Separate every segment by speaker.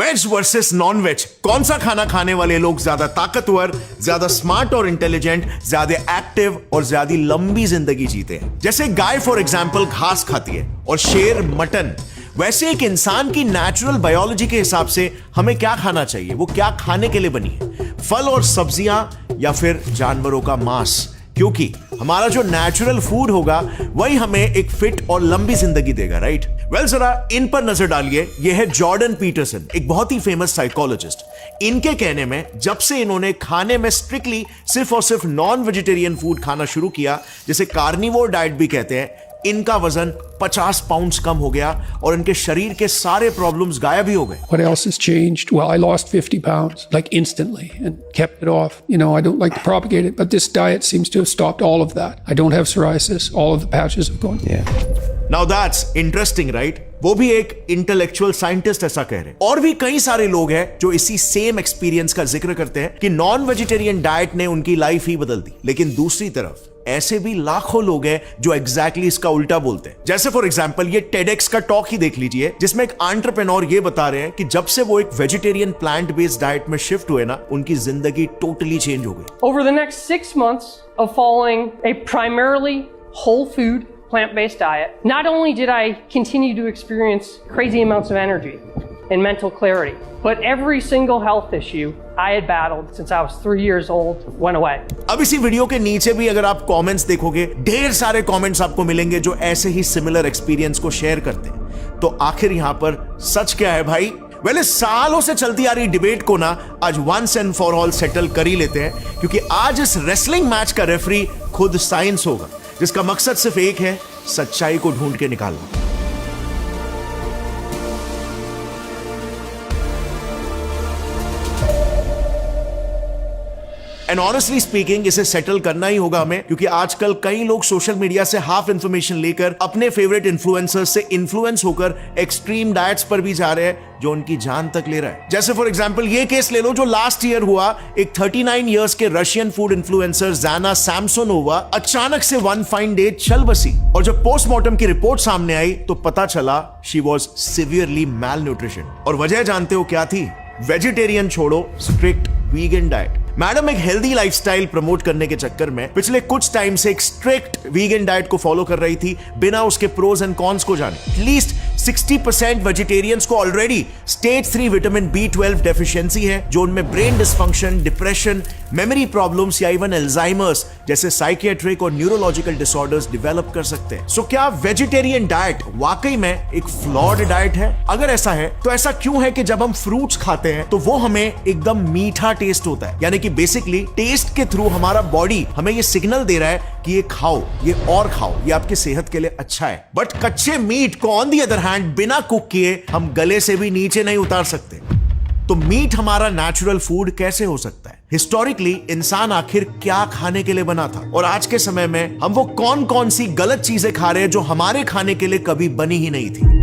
Speaker 1: Veg versus non veg, कौन सा खाना खाने वाले लोग ज्यादा ताकतवर, ज्यादा स्मार्ट और इंटेलिजेंट, ज्यादा एक्टिव और ज्यादा लंबी जिंदगी जीते हैं? जैसे गाय फॉर एग्जाम्पल घास खाती है और शेर मटन, वैसे एक इंसान की नेचुरल बायोलॉजी के हिसाब से हमें क्या खाना चाहिए, वो क्या खाने के लिए बनी है? फल और सब्जियां या फिर जानवरों का मांस? क्योंकि हमारा जो नेचुरल फूड होगा वही हमें एक फिट और लंबी जिंदगी देगा, राइट? वेल, जरा इन पर नजर डालिए। यह है जॉर्डन पीटरसन, एक बहुत ही फेमस साइकोलॉजिस्ट। इनके कहने में जब से इन्होंने खाने में स्ट्रिक्टली सिर्फ और सिर्फ नॉन वेजिटेरियन फूड खाना शुरू किया, जिसे कार्निवोर डाइट भी कहते हैं, इनका वजन 50 पाउंड्स कम हो गया और इनके शरीर के सारे प्रॉब्लम्स गायब ही हो गए।
Speaker 2: What else has changed? Well, I lost 50 pounds like instantly and kept it off. You know, I don't like to propagate it, but this diet seems to have stopped all of that. I don't have psoriasis. All of the patches have gone.
Speaker 1: Yeah. Now that's interesting, right? वो भी एक intellectual scientist ऐसा कह रहे हैं। और भी कई सारे लोग हैं जो इसी सेम एक्सपीरियंस का जिक्र करते हैं कि नॉन वेजिटेरियन डाइट ने उनकी लाइफ ही बदल दी। लेकिन दूसरी तरफ ऐसे भी लाखों लोग हैं जो एग्जैक्टली इसका उल्टा बोलते हैं। जैसे फॉर एग्जांपल ये TEDx का टॉक ही देख लीजिए, जिसमें एक एंटरप्रेन्योर ये बता रहे हैं कि जब से वो एक वेजिटेरियन प्लांट बेस्ड डाइट में शिफ्ट हुए ना, उनकी जिंदगी टोटली चेंज हो गई।
Speaker 3: Over the next 6 months of following a primarily whole food plant-based diet, not only did I continue to experience crazy amounts of energy and mental clarity, but every single health issue I had battled since I was 3 years old went away.
Speaker 1: अब इसी video के नीचे भी अगर आप comments देखोगे, ढेर सारे कमेंट्स आपको मिलेंगे जो ऐसे ही सिमिलर एक्सपीरियंस को शेयर करते हैं। तो आखिर यहां पर सच क्या है भाई? वेल, सालों से चलती आ रही डिबेट को ना आज once and for all settle कर ही लेते हैं, क्योंकि आज इस रेसलिंग मैच का रेफरी खुद साइंस होगा, जिसका मकसद सिर्फ एक है, सच्चाई को ढूंढ के निकालना। एंड ऑनेस्टली स्पीकिंग इसे सेटल करना ही होगा हमें, क्योंकि आजकल कई लोग सोशल मीडिया से हाफ इंफॉर्मेशन लेकर अपने फेवरेट इन्फ्लुएंसर्स से इन्फ्लुएंस होकर एक्सट्रीम डाइट्स पर भी जा रहे हैं, जो उनकी जान तक ले रहा है। जैसे फॉर एग्जांपल ये केस ले लो जो लास्ट ईयर हुआ। एक 39 इयर्स के रशियन फूड इन्फ्लुएंसर ज़ाना सैमसोनोवा अचानक से वन फाइन डे चल बसी, और जब पोस्टमार्टम की रिपोर्ट सामने आई तो पता चला she was severely malnutrition. और वजह जानते हो क्या थी? वेजिटेरियन छोड़ो, स्ट्रिक्ट वीगन डाइट। मैडम एक हेल्दी लाइफस्टाइल प्रमोट करने के चक्कर में पिछले कुछ टाइम से एक स्ट्रिक्ट वीगन डाइट को फॉलो कर रही थी, बिना उसके प्रोज एंड कॉन्स को जाने। एटलीस्ट 60% वेजिटेरियंस को already stage 3 vitamin B12 deficiency है, जो उनमें brain dysfunction, depression, memory problems या इवन अल्जाइमर्स जैसे साइकियाट्रिक और न्यूरोलॉजिकल डिसऑर्डर्स डेवलप कर सकते हैं। सो क्या वेजिटेरियन डाइट वाकई में एक फ्लॉड डाइट है? अगर ऐसा है तो ऐसा क्यों है कि जब हम फ्रूट्स खाते हैं तो वो हमें एकदम मीठा टेस्ट होता है, यानी कि बेसिकली टेस्ट के थ्रू हमारा बॉडी हमें ये सिग्नल दे रहा है कि ये खाओ, ये और खाओ, ये आपकी सेहत के लिए अच्छा है। बट कच्चे मीट को ऑन दी अदर हैंड बिना कुक किए हम गले से भी नीचे नहीं उतार सकते। तो मीट हमारा नेचुरल फूड कैसे हो सकता है? हिस्टोरिकली इंसान आखिर क्या खाने के लिए बना था, और आज के समय में हम वो कौन कौन सी गलत चीजें खा रहे हैं जो हमारे खाने के लिए कभी बनी ही नहीं थी?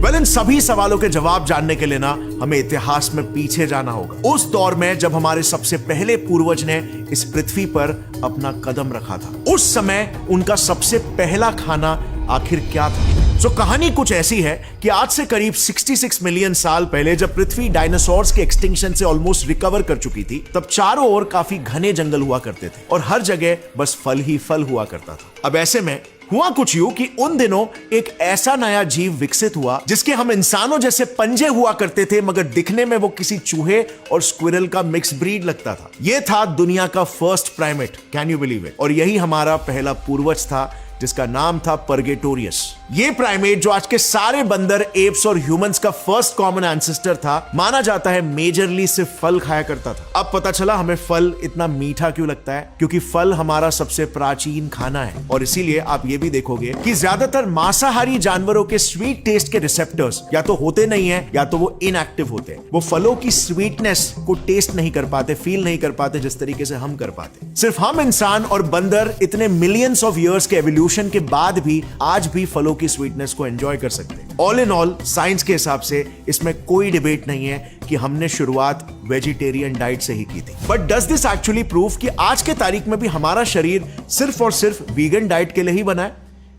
Speaker 1: वेल, इन सभी सवालों के जवाब जानने के लिए ना हमें इतिहास में पीछे जाना होगा, उस दौर में जब हमारे सबसे पहले पूर्वज ने इस पृथ्वी पर अपना कदम रखा था। उस समय उनका सबसे पहला खाना आखिर क्या था? तो कहानी कुछ ऐसी है कि आज से करीब 66 मिलियन साल पहले जब पृथ्वी डायनासोर्स के एक्सटिंक्शन से ऑलमोस्ट रिकवर कर चुकी थी, तब चारों ओर काफी घने जंगल हुआ करते थे और हर जगह बस फल ही फल हुआ करता था। अब ऐसे में हुआ कुछ यूं कि उन दिनों एक ऐसा नया जीव विकसित हुआ जिसके हम इंसानों जैसे पंजे हुआ करते थे, मगर दिखने में वो किसी चूहे और स्क्विरल का मिक्स ब्रीड लगता था। यह था दुनिया का first primate, can you believe it? और यही हमारा पहला पूर्वज था, जिसका नाम था परगेटोरियस। ये प्राइमेट जो आज के सारे बंदर, एप्स और ह्यूमंस का फर्स्ट कॉमन एंसेस्टर था, माना जाता है मेजरली सिर्फ फल खाया करता था। अब पता चला हमें फल इतना मीठा क्यों लगता है, क्योंकि फल हमारा सबसे प्राचीन खाना है। और इसीलिए आप ये भी देखोगे कि ज्यादातर मांसाहारी जानवरों के स्वीट टेस्ट के रिसेप्टर्स या तो होते नहीं है या तो वो इनएक्टिव होते हैं। वो फलों की स्वीटनेस को टेस्ट नहीं कर पाते, फील नहीं कर पाते जिस तरीके से हम कर पाते। सिर्फ हम इंसान और बंदर इतने मिलियंस ऑफ ईयर्स के एवोल्यूशन के बाद भी आज भी फलों की स्वीटनेस को एंजॉय कर सकते हैं। ऑल इन ऑल साइंस के हिसाब से इसमें कोई डिबेट नहीं है कि हमने शुरुआत वेजिटेरियन डाइट से ही की थी। But does this actually prove कि आज के तारीख में भी हमारा शरीर सिर्फ और सिर्फ वीगन डाइट के लिए ही बना है?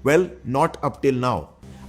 Speaker 1: Well, not up till now.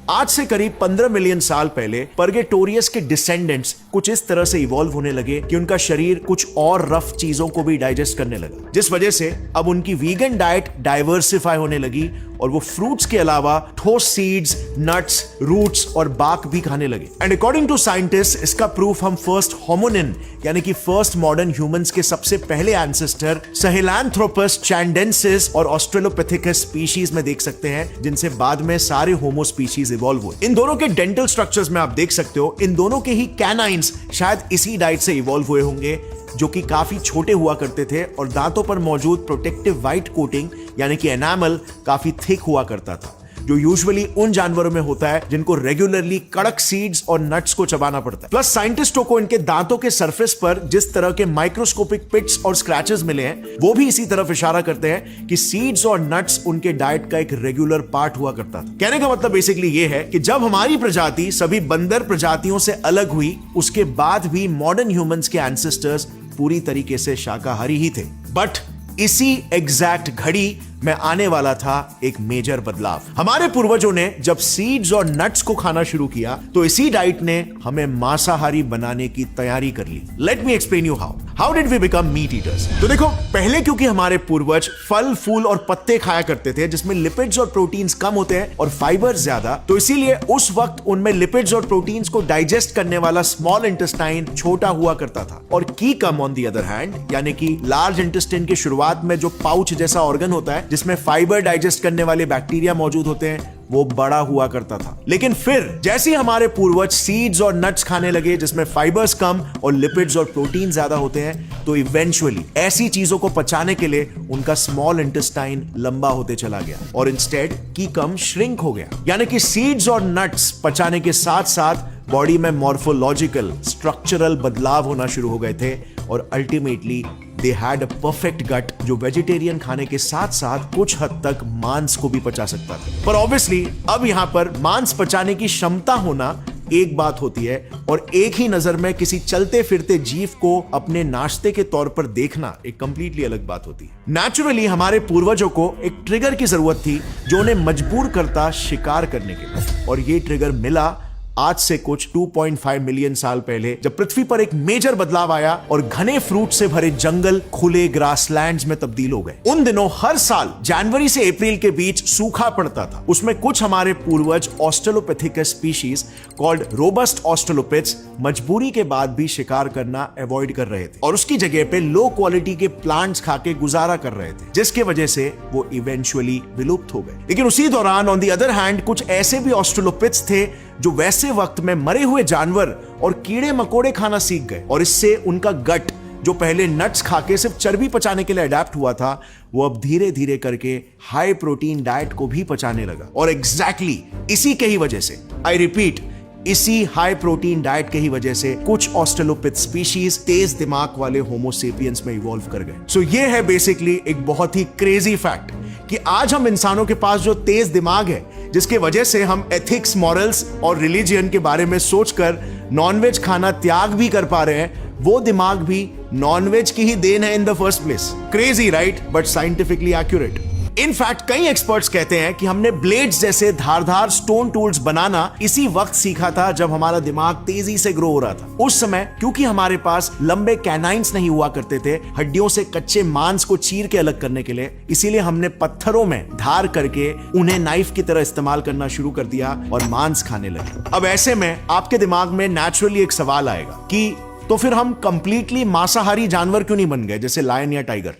Speaker 1: आज से करीब 15 मिलियन साल पहले पर्गेटोरियस के डिसेंडेंट्स कुछ इस तरह से इवॉल्व होने लगे कि उनका शरीर कुछ और रफ चीजों को भी डाइजेस्ट करने लगा, जिस वजह से अब उनकी वीगन डाइट डाइवर्सिफाई होने लगी और वो फ्रूट्स के अलावा ठोस सीड्स, नट्स, रूट्स और बाक भी खाने लगे। एंड अकॉर्डिंग टू साइंटिस्ट, इसका प्रूफ हम फर्स्ट होमोनिन यानी कि फर्स्ट मॉडर्न ह्यूमंस के सबसे पहले एंसेस्टर सहेलैंथ्रोपस चैंडेंसिस और ऑस्ट्रेलोपिथेकस स्पीशीज में देख सकते हैं, जिनसे बाद में सारे होमो स्पीशीज इवॉल्व हुए। इन दोनों के डेंटल स्ट्रक्चर्स में आप देख सकते हो, इन दोनों के ही कैनाइन्स शायद इसी डाइट से इवॉल्व हुए होंगे, जो कि काफी छोटे हुआ करते थे और दांतों पर मौजूद प्रोटेक्टिव व्हाइट कोटिंग यानी कि एनामल काफी थिक हुआ करता था, जो यूजुअली उन जानवरों में होता है जिनको रेगुलरली कड़क सीड्स और नट्स को चबाना पड़ता है। प्लस साइंटिस्टों को इनके दांतों के सरफेस पर जिस तरह के माइक्रोस्कोपिक पिट्स और स्क्रैचेस मिले हैं, वो भी इसी तरफ इशारा करते हैं कि सीड्स और नट्स उनके डाइट का एक रेगुलर पार्ट हुआ करता था। कहने का मतलब बेसिकली ये है कि जब हमारी प्रजाति सभी बंदर प्रजातियों से अलग हुई, उसके बाद भी मॉडर्न ह्यूमंस के एंसेस्टर्स पूरी तरीके से शाकाहारी ही थे। बट इसी एग्जैक्ट घड़ी में आने वाला था एक मेजर बदलाव। हमारे पूर्वजों ने जब सीड्स और नट्स को खाना शुरू किया, तो इसी डाइट ने हमें मांसाहारी बनाने की तैयारी कर ली। Let me explain you how did we become meat eaters. तो देखो, पहले क्योंकि हमारे पूर्वज फल, फूल और पत्ते खाया करते थे, जिसमें लिपिड्स और प्रोटीन्स कम होते हैं और फाइबर ज्यादा, तो इसीलिए उस वक्त उनमें लिपिड्स और प्रोटीन्स को डाइजेस्ट करने वाला स्मॉल इंटेस्टाइन छोटा हुआ करता था, और की come on the other hand, यानी कि लार्ज इंटेस्टाइन की शुरुआत में जो पाउच जैसा ऑर्गन होता है जिसमें फाइबर डाइजेस्ट करने वाले बैक्टीरिया मौजूद होते हैं, वो बड़ा हुआ करता था। लेकिन फिर जैसे ही हमारे पूर्वज सीड्स और नट्स खाने लगे जिसमें फाइबर्स कम और लिपिड्स और प्रोटीन ज्यादा होते हैं, तो इवेंचुअली ऐसी चीजों को पचाने के लिए उनका स्मॉल इंटेस्टाइन लंबा होते चला गया और इंस्टेड की कम श्रिंक हो गया। यानी कि सीड्स और नट्स पचाने के साथ साथ बॉडी में मॉर्फोलॉजिकल, स्ट्रक्चरल बदलाव होना शुरू हो गए थे और ultimately they had a perfect gut, जो वेजिटेरियन खाने के साथ साथ कुछ हद तक मांस को भी पचा सकता था। पर ऑब्वियसली अब यहां पर मांस पचाने की क्षमता होना एक बात होती है और एक ही नजर में किसी चलते फिरते जीव को अपने नाश्ते के तौर पर देखना एक कंप्लीटली अलग बात होती है। नेचुरली हमारे पूर्वजों को एक ट्रिगर की जरूरत थी जो उन्हें मजबूर करता शिकार करने के लिए, और ये ट्रिगर मिला आज से कुछ 2.5 मिलियन साल पहले, जब पृथ्वी पर एक मेजर बदलाव आया और घने फ्रूट से भरे जंगल खुले ग्रासलैंड्स में तब्दील हो गए। उन दिनों हर साल जनवरी से अप्रैल के बीच सूखा पड़ता था। उसमें कुछ हमारे पूर्वज ऑस्ट्रेलोपिथेकस स्पीशीज कॉल्ड रोबस्ट ऑस्ट्रेलोपिथ्स मजबूरी के बाद भी शिकार करना अवॉइड कर रहे थे और उसकी जगह पे लो क्वालिटी के प्लांट्स खाके गुजारा कर रहे थे, जिसके वजह से वो इवेंचुअली विलुप्त हो गए। लेकिन उसी दौरान ऑन द अदर हैंड कुछ ऐसे भी ऑस्ट्रेलोपिथ्स थे जो वैसे वक्त में मरे हुए जानवर और कीड़े मकोड़े खाना सीख गए, और इससे उनका गट, जो पहले नट्स खाके सिर्फ चर्बी पचाने के लिए अडेप्ट हुआ था, वो अब धीरे धीरे करके हाई प्रोटीन डाइट को भी पचाने लगा। और एग्जैक्टली इसी के ही वजह से, आई रिपीट, इसी हाई प्रोटीन डाइट के ही वजह से कुछ ऑस्ट्रेलोपिथ स्पीशीज तेज दिमाग वाले होमो सेपियंस में इवॉल्व कर गए। सो ये है बेसिकली एक बहुत ही क्रेजी फैक्ट कि आज हम इंसानों के पास जो तेज दिमाग है, जिसके वजह से हम एथिक्स, मॉरल्स और रिलीजियन के बारे में सोचकर नॉनवेज खाना त्याग भी कर पा रहे हैं, वो दिमाग भी नॉनवेज की ही देन है in the first place. Crazy right, but scientifically accurate. In fact कई एक्सपर्ट्स कहते हैं कि हमने ब्लेड्स जैसे धारदार स्टोन टूल्स बनाना इसी वक्त सीखा था जब हमारा दिमाग तेजी से ग्रो हो रहा था। उस समय क्योंकि हमारे पास लंबे कैनाइन्स नहीं हुआ करते थे हड्डियों से कच्चे मांस को चीर के अलग करने के लिए, इसीलिए हमने पत्थरों में धार करके उन्हें नाइफ की तरह इस्तेमाल करना शुरू कर दिया और मांस खाने लगे। अब ऐसे में आपके दिमाग में नेचुरली एक सवाल आएगा कि तो फिर हम कंप्लीटली मांसाहारी जानवर क्यों नहीं बन गए, जैसे लायन या टाइगर?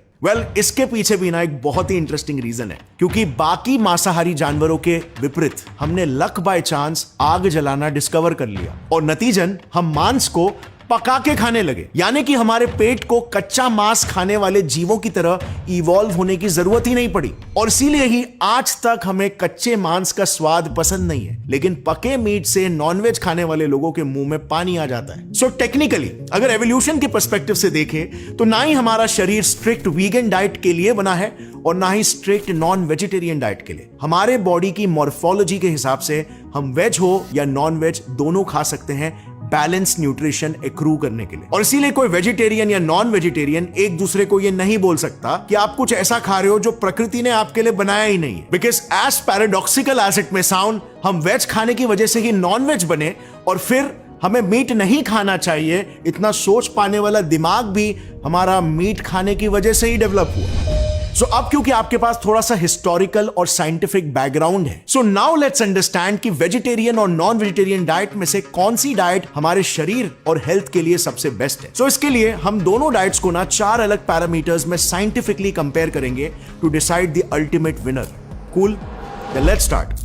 Speaker 1: इसके पीछे भी ना एक बहुत ही इंटरेस्टिंग रीजन है, क्योंकि बाकी मांसाहारी जानवरों के विपरीत हमने लक बाय चांस आग जलाना डिस्कवर कर लिया और नतीजन हम मांस को पका के खाने लगे। यानी कि हमारे पेट को कच्चा मांस खाने वाले जीवों की तरह इवॉल्व होने की जरूरत ही नहीं पड़ी, और इसीलिए ही आज तक हमें कच्चे मांस का स्वाद पसंद नहीं है, लेकिन पके मीट से नॉनवेज खाने वाले लोगों के मुंह में पानी आ जाता है। सो टेक्निकली अगर एवोल्यूशन के पर्सपेक्टिव से देखें तो ना ही हमारा शरीर स्ट्रिक्ट वीगन डाइट के लिए बना है और ना ही स्ट्रिक्ट नॉन वेजिटेरियन डाइट के लिए। हमारे बॉडी की मॉर्फोलॉजी के हिसाब से हम वेज हो या नॉन वेज दोनों खा सकते हैं, बैलेंस न्यूट्रिशन एक्रू करने के लिए। और इसीलिए कोई वेजिटेरियन या नॉन वेजिटेरियन एक दूसरे को ये नहीं बोल सकता कि आप कुछ ऐसा खा रहे हो जो प्रकृति ने आपके लिए बनाया ही नहीं है। Because as paradoxical as it may sound, हम वेज खाने की वजह से ही नॉन वेज बने और फिर हमें मीट नहीं खाना चाहिए, इतना सोच पाने वाला दिमाग भी हमारा मीट खाने की वजह से ही डेवलप हुआ। सो अब क्योंकि आपके पास थोड़ा सा हिस्टोरिकल और साइंटिफिक बैकग्राउंड है, सो नाउ लेट्स अंडरस्टैंड कि वेजिटेरियन और नॉन वेजिटेरियन डाइट में से कौन सी डाइट हमारे शरीर और हेल्थ के लिए सबसे बेस्ट है। सो इसके लिए हम दोनों डाइट्स को ना 4 अलग पैरामीटर्स में साइंटिफिकली कंपेयर करेंगे to decide the ultimate winner. Cool, then let's start.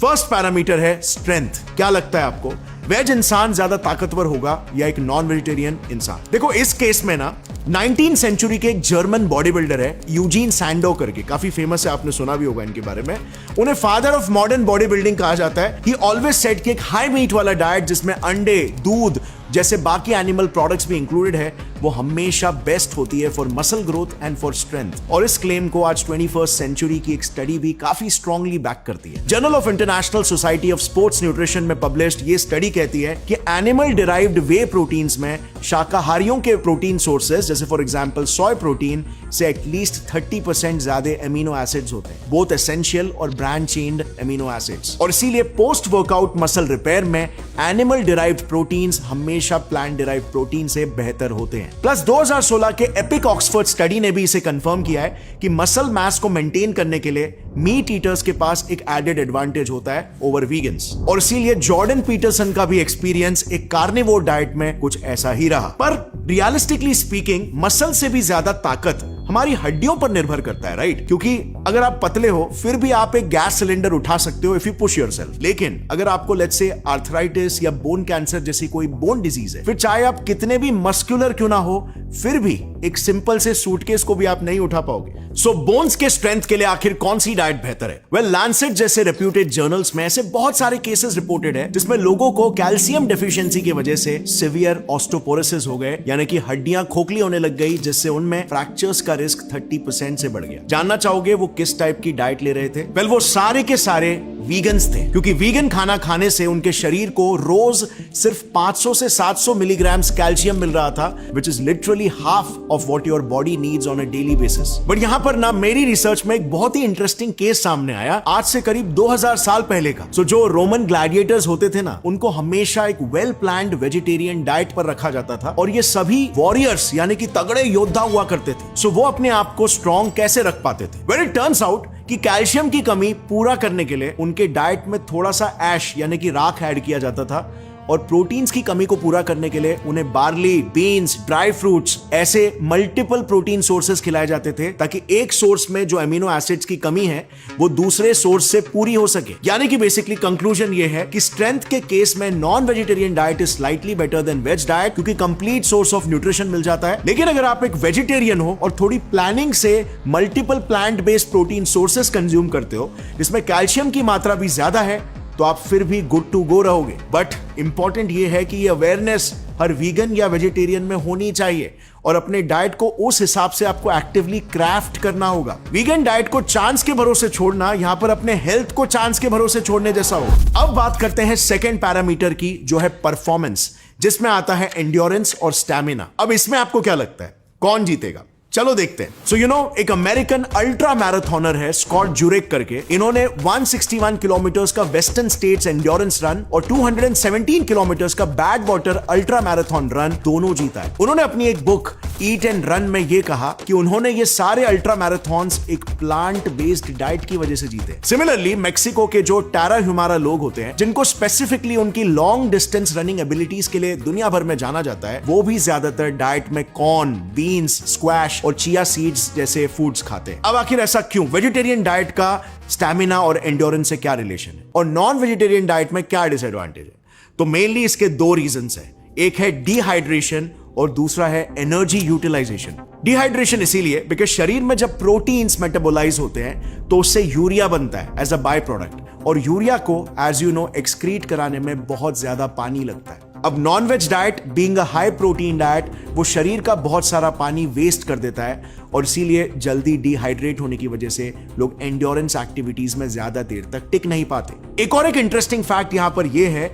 Speaker 1: First parameter है स्ट्रेंथ। क्या लगता है आपको, वेज इंसान ज्यादा ताकतवर होगा या एक नॉन वेजिटेरियन इंसान? देखो इस केस में ना 19th सेंचुरी के एक जर्मन बॉडी बिल्डर है यूजीन सैंडो करके, काफी फेमस है, आपने सुना भी होगा इनके बारे में। उन्हें father of modern body building कहा जाता है। ही ऑलवेज सेड कि एक हाई मीट वाला डाइट जिसमें अंडे, दूध जैसे बाकी एनिमल प्रोडक्ट्स भी इंक्लूडेड है, वो हमेशा बेस्ट होती है for muscle growth and for strength. और इस क्लेम को आज 21st सेंचुरी की एक स्टडी भी काफी स्ट्रांगली बैक करती है। Journal of international society of sports nutrition में पब्लिश्ड ये स्टडी कहती है कि एनिमल डिराइव्ड वे प्रोटीन्स में शाकाहारियों के प्रोटीन सोर्सेज जैसे फॉर एग्जांपल सोय प्रोटीन से एटलीस्ट 30% ज्यादा एमिनो एसिड्स होते हैं, बोथ एसेंशियल और ब्रांच चेन्ड एमिनो एसिड्स। और इसीलिए पोस्ट वर्कआउट मसल रिपेयर में एनिमल डिराइव्ड प्रोटीन्स हमेशा प्लांट डिराइव्ड प्रोटीन से बेहतर होते हैं। प्लस 2016 के एपिक ऑक्सफोर्ड स्टडी ने भी इसे कंफर्म किया है कि मसल मास को मेंटेन करने के लिए मीट ईटर्स के पास एक एडेड एडवांटेज होता है ओवर वीगन्स। और इसीलिए जॉर्डन पीटरसन का भी एक्सपीरियंस एक कार्निवोर डाइट में कुछ ऐसा ही रहा। पर रियलिस्टिकली स्पीकिंग मसल से भी ज्यादा ताकत हमारी हड्डियों पर निर्भर करता है, राइट? क्योंकि अगर आप पतले हो फिर भी आप एक गैस सिलेंडर उठा सकते हो इफ यू पुश योरसेल्फ। लेकिन अगर आपको लेट्स से आर्थराइटिस या बोन कैंसर जैसी कोई बोन डिजीज है, फिर चाहे आप कितने भी मस्कुलर क्यों ना हो, फिर भी एक सिंपल से सूटकेस को भी आप नहीं उठा पाओगे। सो बोन्स के स्ट्रेंथ के लिए आखिर कौन सी डाइट बेहतर है? वेल, लैंसेट जैसे रेप्यूटेड जर्नल्स में ऐसे बहुत सारे केसेस रिपोर्टेड है जिसमें लोगों को कैल्शियम डेफिशिएंसी की वजह से सिवियर ऑस्टियोपोरोसिस हो गए, यानी कि हड्डियां खोखली होने लग गई, जिससे उनमें फ्रैक्चर्स का रिस्क 30% से बढ़ गया। जानना चाहोगे वो किस टाइप की डाइट ले रहे थे? वेल, वो सारे के सारे वीगन्स थे, क्योंकि वीगन खाना खाने से उनके शरीर को रोज सिर्फ 500 से 700 मिलीग्राम कैल्शियम मिल रहा था, which is literally half of what your body needs on a daily basis. But यहां पर ना मेरी रिसर्च में एक बहुत ही इंटरेस्टिंग केस सामने आया आज से करीब 2000 साल पहले का। सो जो रोमन ग्लैडिएटर्स होते थे ना, उनको हमेशा एक वेल प्लान्ड वेजिटेरियन डाइट पर रखा जाता था और ये सभी वॉरियर्स यानी कि तगड़े योद्धा हुआ करते थे। सो वो अपने आप को स्ट्रॉन्ग कैसे रख पाते थे? वेल, इट टर्न्स आउट कि कैल्शियम की कमी पूरा करने के लिए उनके डाइट में थोड़ा सा ऐश यानी कि राख ऐड किया जाता था, और प्रोटीन्स की कमी को पूरा करने के लिए उन्हें बार्ली, बीन्स, ड्राई फ्रूट्स ऐसे मल्टीपल प्रोटीन सोर्सेस खिलाए जाते थे, ताकि एक सोर्स में जो एमिनो एसिड्स की कमी है वो दूसरे सोर्स से पूरी हो सके। यानी कि बेसिकली कंक्लूजन ये है कि स्ट्रेंथ के केस में non vegetarian diet is slightly better than veg diet, क्योंकि कंप्लीट सोर्स ऑफ न्यूट्रिशन मिल जाता है। लेकिन अगर आप एक वेजिटेरियन हो और थोड़ी प्लानिंग से multiple plant based protein sources consume करते हो जिसमें कैल्शियम की मात्रा भी ज्यादा है, तो आप फिर भी गुड टू गो रहोगे। बट इंपॉर्टेंट ये है कि ये अवेयरनेस हर वीगन या वेजिटेरियन में होनी चाहिए और अपने डाइट को उस हिसाब से आपको एक्टिवली क्राफ्ट करना होगा। वीगन डाइट को चांस के भरोसे छोड़ना यहां पर अपने हेल्थ को चांस के भरोसे छोड़ने जैसा हो। अब बात करते हैं सेकंड पैरामीटर की, जो है परफॉर्मेंस, जिसमें आता है एंड्योरेंस और स्टैमिना। अब इसमें आपको क्या लगता है कौन जीतेगा? चलो देखते हैं। सो एक अमेरिकन अल्ट्रा मैराथनर है स्कॉट जुरेक करके। इन्होंने 161 किलोमीटर का वेस्टर्न स्टेट्स एंड्योरेंस रन और 217 किलोमीटर का bad water ultra marathon run दोनों जीता है। उन्होंने अपनी एक बुक ईट एंड रन में यह कहा कि उन्होंने ये सारे अल्ट्रा मैराथन्स एक प्लांट बेस्ड डाइट की वजह से जीते। सिमिलरली मेक्सिको के जो टारा ह्यूमारा लोग होते हैं, जिनको स्पेसिफिकली उनकी लॉन्ग डिस्टेंस रनिंग एबिलिटीज के लिए दुनिया भर में जाना जाता है, वो भी ज्यादातर डाइट में कॉर्न, बीन्स, स्क्वैश और चिया सीड्स जैसे फूड्स खाते हैं। अब आखिर ऐसा क्यों? वेजिटेरियन डाइट का स्टैमिना और एंड्योरेंस से क्या रिलेशन है और नॉन वेजिटेरियन डाइट में क्या डिसएडवांटेज है? तो मेनली इसके दो रीजंस हैं। एक है डिहाइड्रेशन और दूसरा है एनर्जी यूटिलाइजेशन। डिहाइड्रेशन इसीलिए बिकॉज शरीर में जब प्रोटीन्स मेटाबोलाइज होते हैं तो उससे यूरिया बनता है एज अ बाय प्रोडक्ट, और यूरिया को एज यू नो एक्सक्रीट कराने में बहुत ज्यादा पानी लगता है। अब non veg diet being a high protein diet, वो शरीर का बहुत सारा पानी वेस्ट कर देता है और इसीलिए जल्दी डिहाइड्रेट होने की वजह से लोग एंड्योरेंस एक्टिविटीज में ज्यादा देर तक टिक नहीं पाते। एक और एक इंटरेस्टिंग फैक्ट यहां पर यह है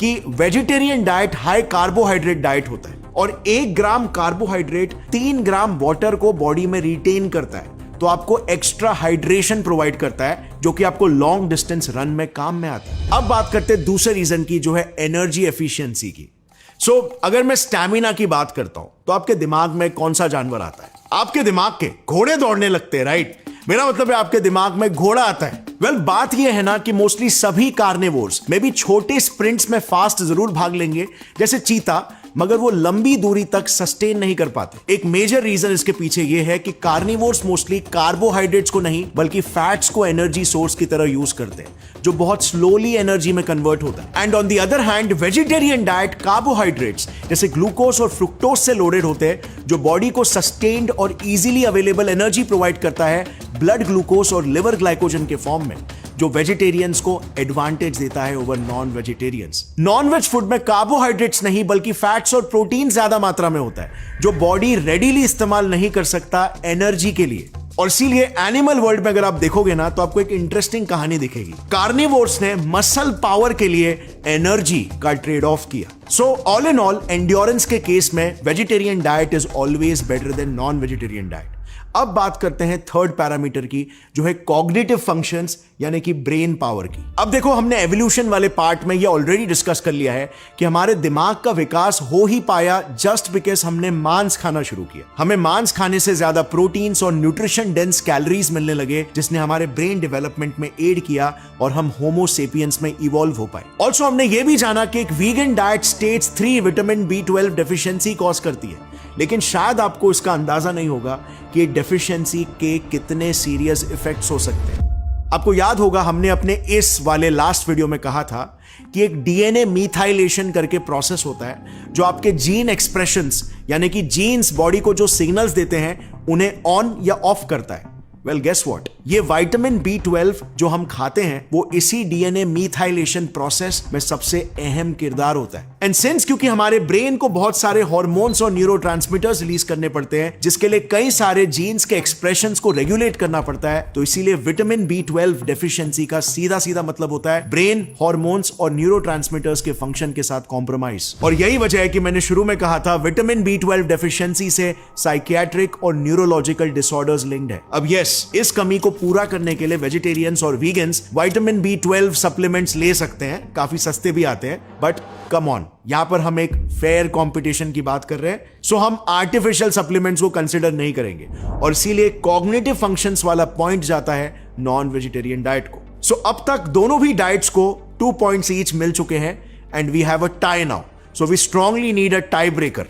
Speaker 1: कि vegetarian diet high carbohydrate diet होता है और 1 ग्राम कार्बोहाइड्रेट 3 ग्राम वाटर को बॉडी में रिटेन करता है, तो आपको एक्स्ट्रा हाइड्रेशन प्रोवाइड करता है, जो कि आपको लॉन्ग डिस्टेंस रन में काम में आता है। अब बात करते हैं दूसरे रीजन की, जो है एनर्जी एफिशिएंसी की। अगर मैं स्टैमिना की बात करता हूं तो आपके दिमाग में कौन सा जानवर आता है? आपके दिमाग के घोड़े दौड़ने लगते हैं, राइट? मेरा मतलब है आपके दिमाग में घोड़ा आता है। बात यह है ना कि मोस्टली सभी कार्निवोर्स में भी छोटे स्प्रिंट्स में फास्ट जरूर भाग लेंगे जैसे चीता, मगर वो लंबी दूरी तक सस्टेन नहीं कर पाते। एक मेजर रीजन इसके पीछे ये है कि कार्निवोर्स मोस्टली कार्बोहाइड्रेट्स को नहीं बल्कि फैट्स को एनर्जी सोर्स की तरह यूज करते हैं, जो बहुत स्लोली एनर्जी में कन्वर्ट होता है। And on the other hand vegetarian diet carbohydrates जैसे ग्लूकोज और फ्रुक्टोज से लोडेड होते हैं, जो बॉडी को सस्टेन्ड और इजीली अवेलेबल एनर्जी प्रोवाइड करता है ब्लड ग्लूकोज और लिवर ग्लाइकोजन के फॉर्म में, जो वेजिटेरियंस को एडवांटेज देता है over non vegetarians. Non veg food में कार्बोहाइड्रेट्स नहीं बल्कि फैट्स और प्रोटीन ज्यादा मात्रा में होता है, जो बॉडी रेडीली इस्तेमाल नहीं कर सकता एनर्जी के लिए। और इसीलिए एनिमल वर्ल्ड में अगर आप देखोगे ना तो आपको एक इंटरेस्टिंग कहानी दिखेगी। कार्निवोर्स ने मसल पावर के लिए एनर्जी का ट्रेड ऑफ किया। ऑल इन ऑल एंड्योरेंस के केस में vegetarian diet is always better than non vegetarian diet. अब बात करते हैं थर्ड पैरामीटर की, जो है कॉग्निटिव फंक्शंस यानी कि ब्रेन पावर की। अब देखो, हमने एवोल्यूशन वाले पार्ट में ये ऑलरेडी डिस्कस कर लिया है कि हमारे दिमाग का विकास हो ही पाया जस्ट बिकॉज हमने मांस खाना शुरू किया। हमें मांस खाने से ज्यादा प्रोटीन्स और न्यूट्रिशन डेंस कैलोरीज मिलने लगे, जिसने हमारे ब्रेन डेवलपमेंट में एड किया और हम होमो सेपियंस में इवॉल्व हो पाए। ऑल्सो हमने ये भी जाना कि एक vegan diet stage 3 vitamin B12 deficiency cause करती है, लेकिन शायद आपको इसका अंदाजा नहीं होगा कि डेफिशिएंसी के कितने सीरियस इफेक्ट्स हो सकते हैं। आपको याद होगा हमने अपने इस वाले लास्ट वीडियो में कहा था कि एक डीएनए मीथाइलेशन करके प्रोसेस होता है, जो आपके जीन एक्सप्रेशंस यानी कि जीन्स बॉडी को जो सिग्नल्स देते हैं उन्हें ऑन या ऑफ करता है। वेल गेस व्हाट, ये विटामिन B12 जो हम खाते हैं वो इसी डीएनए मीथाइलेशन प्रोसेस में सबसे अहम किरदार होता है। एंड सिंस क्योंकि हमारे ब्रेन को बहुत सारे हार्मोन्स और न्यूरोट्रांसमीटर्स रिलीज करने पड़ते हैं, जिसके लिए कई सारे जीन्स के एक्सप्रेशंस को रेगुलेट करना पड़ता है, तो इसीलिए विटामिन B12 डेफिशिएंसी का सीधा सीधा मतलब होता है ब्रेन हार्मोन्स और न्यूरोट्रांसमीटर्स के फंक्शन के साथ कॉम्प्रोमाइज। और यही वजह है कि मैंने शुरू में कहा था विटामिन B12 डेफिशिएंसी से साइकियाट्रिक और न्यूरोलॉजिकल डिसऑर्डर्स लिंक्ड है। अब यस, इस कमी को पूरा करने के लिए वेजिटेरियंस और वीगन्स विटामिन B12 सप्लीमेंट्स ले सकते हैं, काफी सस्ते भी आते हैं। बट कम ऑन, यहां पर हम एक फेयर कंपटीशन की बात कर रहे हैं, सो हम आर्टिफिशियल सप्लीमेंट्स को कंसिडर नहीं करेंगे और इसीलिए कॉग्निटिव फंक्शंस वाला पॉइंट जाता है नॉन वेजिटेरियन डाइट को। सो अब तक दोनों भी डाइट्स को 2 पॉइंट्स ईच मिल चुके हैं and we have a tie now, so we strongly need a tie breaker.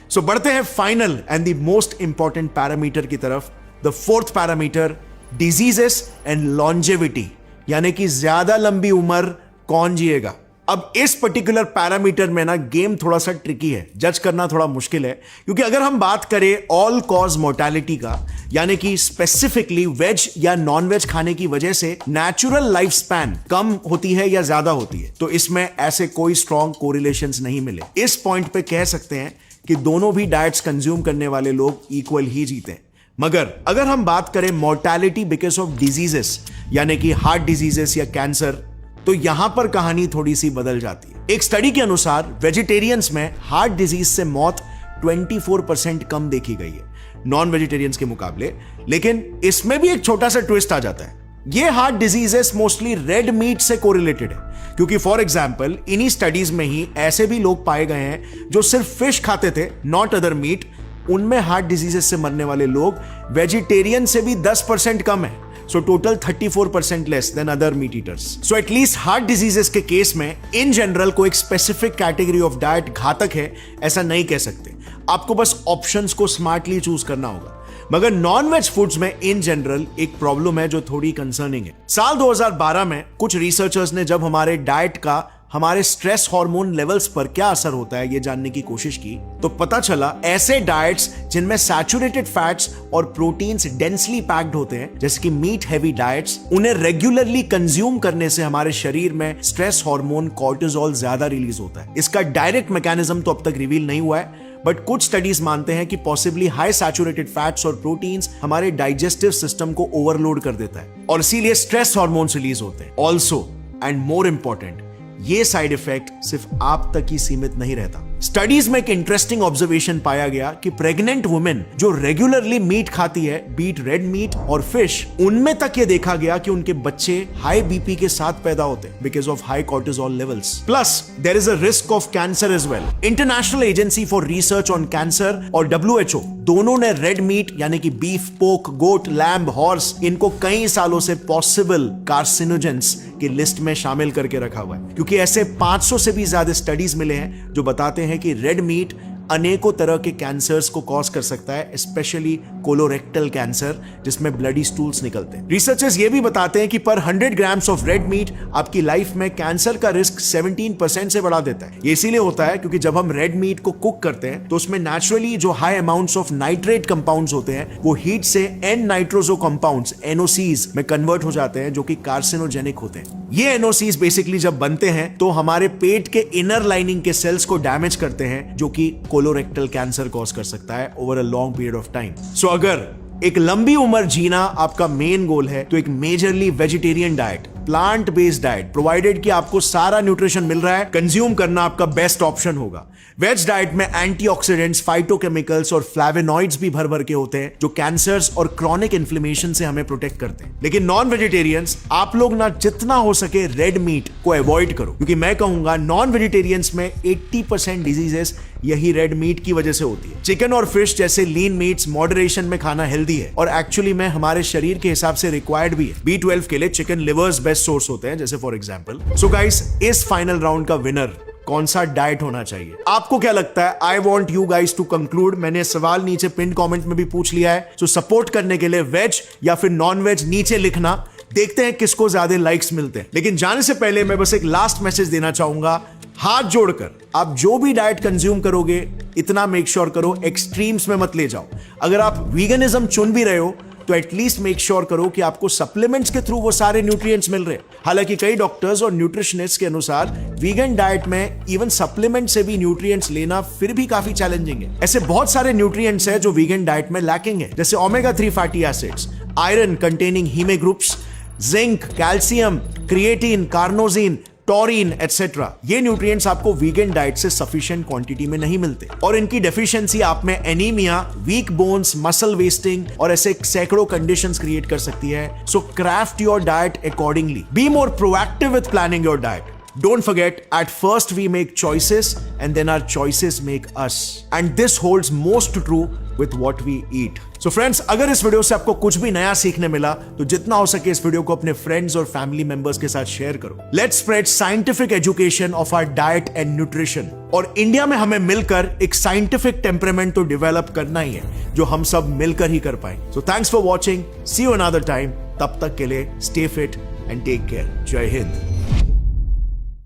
Speaker 1: So बढ़ते हैं final and the most important parameter की तरफ, the fourth parameter, diseases and longevity, यानी कि ज्यादा लंबी उम्र कौन जिएगा। अब इस पर्टिकुलर पैरामीटर में ना गेम थोड़ा सा ट्रिकी है, जज करना थोड़ा मुश्किल है, क्योंकि अगर हम बात करें ऑल कॉज मोर्टेलिटी का, यानी कि स्पेसिफिकली वेज या नॉन वेज खाने की वजह से नेचुरल लाइफ स्पैन कम होती है या ज्यादा होती है, तो इसमें ऐसे कोई स्ट्रॉन्ग कोरिलेशंस नहीं मिले। इस पॉइंट पे कह सकते हैं कि दोनों भी डाइट्स कंज्यूम करने वाले लोग इक्वल ही जीते हैं। मगर अगर हम बात करें मोर्टेलिटी बिकॉज ऑफ डिजीजेस, यानी कि हार्ट डिजीजेस या कैंसर, तो यहां पर कहानी थोड़ी सी बदल जाती है। एक स्टडी के अनुसार वेजिटेरियंस में हार्ट डिजीज से मौत 24% कम देखी गई है नॉन वेजिटेरियंस के मुकाबले। लेकिन इसमें भी एक छोटा सा ट्विस्ट आ जाता है, ये heart diseases mostly red meat से कोरिलेटेड है, क्योंकि फॉर एग्जांपल इन्हीं स्टडीज में ही ऐसे भी लोग पाए गए हैं जो सिर्फ फिश खाते थे, नॉट अदर मीट, उनमें हार्ट डिजीजेस से मरने वाले लोग वेजिटेरियन से भी 10% कम है। So total 34% less than other meet eaters. So at least heart diseases के केस में इन जनरल को एक स्पेसिफिक कैटेगरी ऑफ डाइट घातक है ऐसा नहीं कह सकते, आपको बस ऑप्शंस को स्मार्टली चूज करना होगा। मगर नॉन वेज फूड्स में इन जनरल एक प्रॉब्लम है जो थोड़ी कंसर्निंग है। साल 2012 में कुछ रिसर्चर्स ने जब हमारे डाइट का हमारे स्ट्रेस हार्मोन लेवल्स पर क्या असर होता है ये जानने की कोशिश की, तो पता चला ऐसे डाइट्स जिनमें सैचुरेटेड फैट्स और प्रोटीन्स डेंसली पैक्ड होते हैं, जैसे कि मीट हेवी डाइट्स, उन्हें रेगुलरली कंज्यूम करने से हमारे शरीर में स्ट्रेस हार्मोन कॉर्टिसोल ज्यादा रिलीज होता है। इसका डायरेक्ट मैकेनिज्म तो अब तक रिवील नहीं हुआ है, बट कुछ स्टडीज मानते हैं कि पॉसिबली हाई सैचुरेटेड फैट्स और प्रोटीन्स हमारे डाइजेस्टिव सिस्टम को ओवरलोड कर देता है और इसीलिए स्ट्रेस हार्मोन्स रिलीज होते हैं। ऑल्सो एंड मोर इंपॉर्टेंट, ये साइड इफेक्ट सिर्फ आप तक ही सीमित नहीं रहता। स्टडीज में एक इंटरेस्टिंग ऑब्जर्वेशन पाया गया कि प्रेग्नेंट वुमेन जो रेगुलरली मीट खाती है, बीट रेड मीट और फिश, उनमें तक ये देखा गया कि उनके बच्चे हाई बीपी के साथ पैदा होते हैं because of high cortisol levels. Plus there is a risk of cancer as well. International agency for research on cancer और WHO दोनों ने रेड मीट यानी कि बीफ, पोक, गोट, लैम्ब, हॉर्स, इनको कई सालों से पॉसिबल कार्सिनोजेंस की लिस्ट में शामिल करके रखा हुआ है, क्योंकि ऐसे 500 से भी ज्यादा स्टडीज मिले हैं जो बताते हैं कि रेड मीट अनेकों तरह के कैंसर्स को कॉज कर सकता है, स्पेशली कोलोरेक्टल कैंसर जिसमें ब्लडी स्टूल्स निकलते हैं। रिसर्चर्स ये भी बताते हैं कि पर 100 ग्राम्स ऑफ रेड मीट आपकी लाइफ में कैंसर का रिस्क 17% से बढ़ा देता है। ये इसीलिए होता है क्योंकि जब हम रेड मीट को कुक करते हैं तो उसमें नेचुरली जो high amounts of nitrate compounds होते हैं वो हीट से एन नाइट्रोजो कंपाउंड्स NOCs में कन्वर्ट हो जाते हैं जो कि कार्सिनोजेनिक होते हैं। ये NOCs बेसिकली जब बनते हैं तो हमारे पेट के इनर लाइनिंग के सेल्स को डैमेज करते हैं जो कि कोलोरेक्टल कैंसर कॉज कर सकता है over a long period of time. So अगर एक लंबी उम्र जीना आपका मेन गोल है तो एक majorly vegetarian diet, plant based diet, provided कि आपको सारा न्यूट्रिशन मिल रहा है, कंज्यूम करना आपका बेस्ट ऑप्शन होगा। वेज डाइट में एंटीऑक्सीडेंट्स, फाइटोकेमिकल्स और फ्लैवेनॉइड्स भी भर भर के होते हैं जो कैंसर्स और क्रॉनिक इन्फ्लेमेशन से हमें प्रोटेक्ट करते हैं। लेकिन नॉन वेजिटेरियंस, आप लोग ना जितना हो सके रेड मीट को अवॉइड करो, क्योंकि मैं कहूंगा नॉन वेजिटेरियंस में 80% डिजीजेस यही रेड मीट की वजह से होती है। चिकन और फिश जैसे लीन मीट्स मॉडरेशन में खाना हेल्दी है और एक्चुअली में हमारे शरीर के हिसाब से रिक्वायर्ड भी है। B12 के लिए चिकन लिवर्स बेस्ट सोर्स होते हैं, जैसे फॉर एग्जांपल। सो गाइस, इस फाइनल राउंड का विनर कौन सा डाइट होना चाहिए? आपको क्या लगता है? I want you guys to conclude. मैंने सवाल नीचे पिन कमेंट में भी पूछ लिया है, सो सपोर्ट करने के लिए वेज या फिर नॉन वेज नीचे लिखना। देखते हैं किसको ज्यादा लाइक्स मिलते हैं। लेकिन जाने से पहले मैं बस एक लास्ट मैसेज देना चाहूंगा, हाथ जोड़कर आप जो भी डाइट कंज्यूम करोगे इतना मेक श्योर करो एक्सट्रीम्स में मत ले जाओ। अगर आप वीगनिज्म चुन भी रहे हो तो एटलीस्ट मेक श्योर करो कि आपको सप्लीमेंट्स के थ्रू वो सारे न्यूट्रिएंट्स मिल रहे हैं। हालांकि कई डॉक्टर्स और न्यूट्रिशनिस्ट के अनुसार वीगन डाइट में इवन सप्लीमेंट से भी न्यूट्रिएंट्स लेना फिर भी काफी चैलेंजिंग है। ऐसे बहुत सारे न्यूट्रिएंट्स हैं जो वीगन डाइट में लैकिंग है, जैसे omega 3 fatty acids, iron containing heme groups, zinc, calcium, creatine, carnosine, taurine etcetera. ये न्यूट्रिएंट्स आपको वीगन डाइट से सफिशिएंट क्वांटिटी में नहीं मिलते और इनकी डेफिशिएंसी आप में anaemia, weak bones, muscle wasting और ऐसे सैकड़ों कंडीशंस क्रिएट कर सकती है। So craft your diet accordingly. Be more proactive with planning your diet. Don't forget, at first we make choices and then our choices make us. And this holds most true with what we eat. So friends, अगर इस video से आपको कुछ भी नया सीखने मिला तो जितना हो सके इस वीडियो को अपने फ्रेंड्स और फैमिली मेंबर्स के साथ शेयर करो। Let's spread scientific education of our diet and nutrition. और इंडिया में हमें मिलकर एक साइंटिफिक टेम्परामेंट तो डेवलप करना ही है जो हम सब मिलकर ही कर पाए। So thanks for watching. See you another time. तब तक के लिए stay fit and take care. जय हिंद।